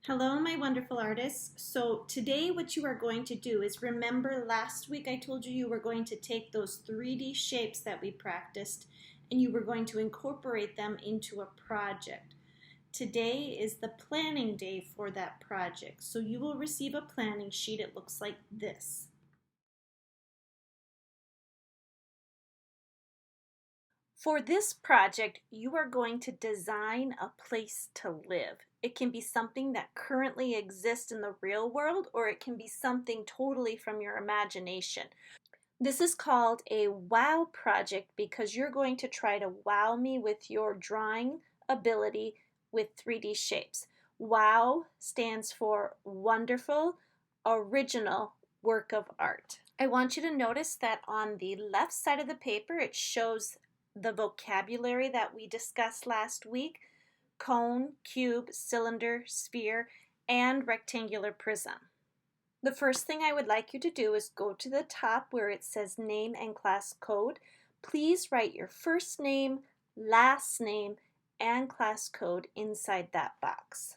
Hello, my wonderful artists. So today what you are going to do is remember last week I told you you were going to take those 3D shapes that we practiced and you were going to incorporate them into a project. Today is the planning day for that project. So you will receive a planning sheet. It looks like this. For this project, you are going to design a place to live. It can be something that currently exists in the real world, or it can be something totally from your imagination. This is called a wow project because you're going to try to wow me with your drawing ability with 3D shapes. Wow stands for wonderful, original work of art. I want you to notice that on the left side of the paper, it shows the vocabulary that we discussed last week: cone, cube, cylinder, sphere, and rectangular prism. The first thing I would like you to do is go to the top where it says name and class code. Please write your first name, last name, and class code inside that box.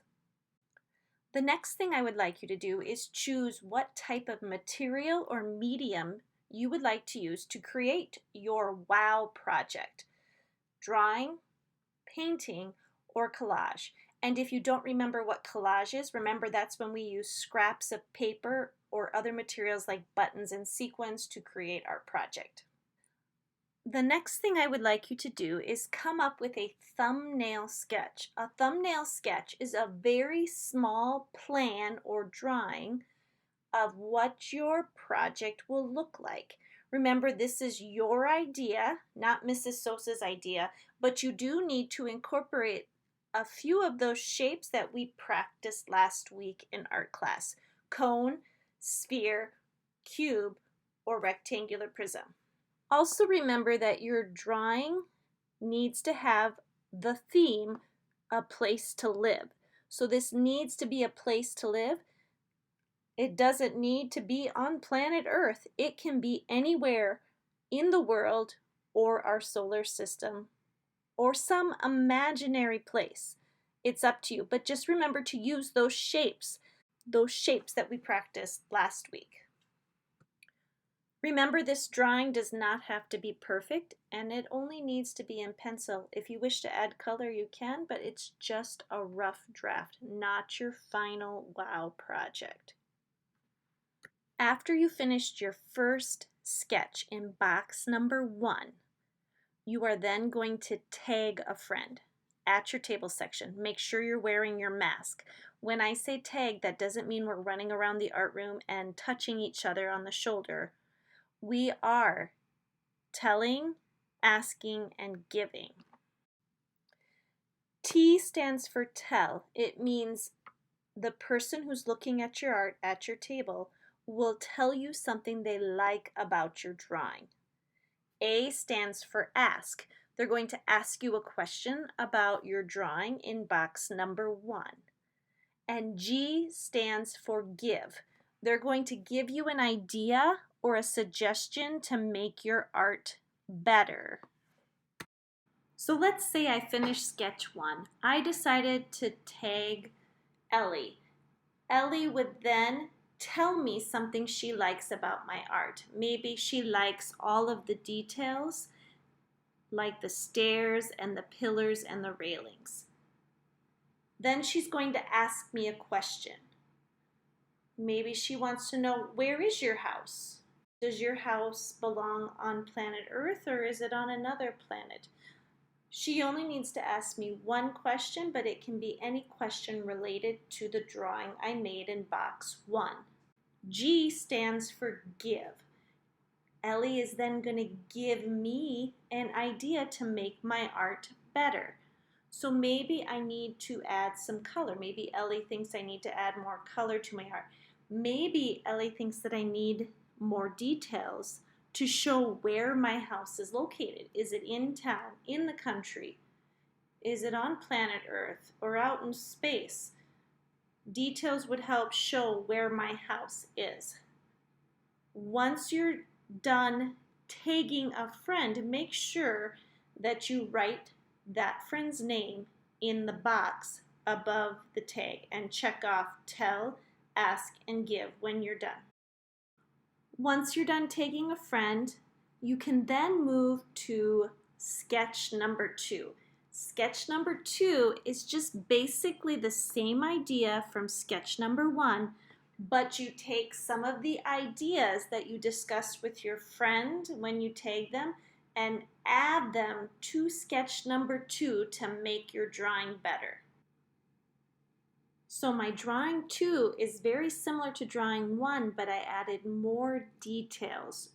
The next thing I would like you to do is choose what type of material or medium you would like to use to create your WOW project: drawing, painting, or collage. And if you don't remember what collage is, remember that's when we use scraps of paper or other materials like buttons and sequins to create our project. The next thing I would like you to do is come up with a thumbnail sketch. A thumbnail sketch is a very small plan or drawing of what your project will look like. Remember, this is your idea, not Mrs. Sosa's idea, but you do need to incorporate a few of those shapes that we practiced last week in art class: cone, sphere, cube, or rectangular prism. Also remember that your drawing needs to have the theme, a place to live. So this needs to be a place to live. It doesn't need to be on planet Earth. It can be anywhere in the world or our solar system or some imaginary place. It's up to you, but just remember to use those shapes that we practiced last week. Remember, this drawing does not have to be perfect, and it only needs to be in pencil. If you wish to add color, you can, but it's just a rough draft, not your final WOW project. After you finished your first sketch in box number 1, you are then going to tag a friend at your table section. Make sure you're wearing your mask. When I say tag, that doesn't mean we're running around the art room and touching each other on the shoulder. We are telling, asking, and giving. T stands for tell. It means the person who's looking at your art at your table will tell you something they like about your drawing. A stands for ask. They're going to ask you a question about your drawing in box number 1. And G stands for give. They're going to give you an idea or a suggestion to make your art better. So let's say I finished sketch 1. I decided to tag Ellie. Ellie would then tell me something she likes about my art. Maybe she likes all of the details, like the stairs and the pillars and the railings. Then she's going to ask me a question. Maybe she wants to know, where is your house? Does your house belong on planet Earth or is it on another planet? She only needs to ask me one question, but it can be any question related to the drawing I made in box 1. G stands for give. Ellie is then going to give me an idea to make my art better. So maybe I need to add some color. Maybe Ellie thinks I need to add more color to my art. Maybe Ellie thinks that I need more details to show where my house is located. Is it in town, in the country? Is it on planet Earth or out in space? Details would help show where my house is. Once you're done tagging a friend, make sure that you write that friend's name in the box above the tag and check off tell, ask, and give when you're done. Once you're done tagging a friend, you can then move to sketch number 2. Sketch number 2 is just basically the same idea from sketch number 1, but you take some of the ideas that you discussed with your friend when you tag them and add them to sketch number 2 to make your drawing better. So my drawing 2 is very similar to drawing 1, but I added more details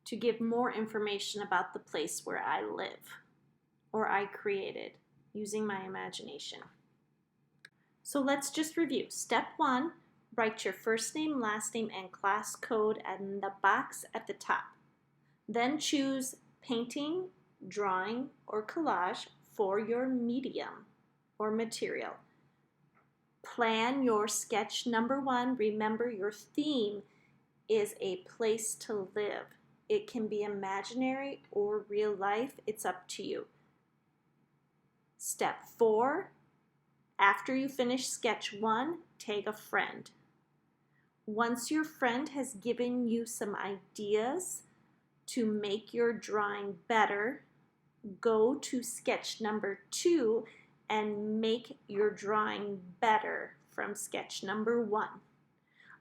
to give more information about the place where I live or I created using my imagination. So let's just review. Step 1, write your first name, last name, and class code in the box at the top. Then choose painting, drawing, or collage for your medium or material. Plan your sketch number 1. Remember, your theme is a place to live. It can be imaginary or real life. It's up to you. Step 4, after you finish sketch 1, tag a friend. Once your friend has given you some ideas to make your drawing better, go to sketch number 2 and make your drawing better from sketch number 1.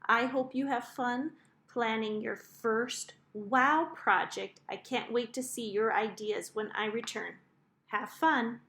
I hope you have fun planning your first WOW project. I can't wait to see your ideas when I return. Have fun!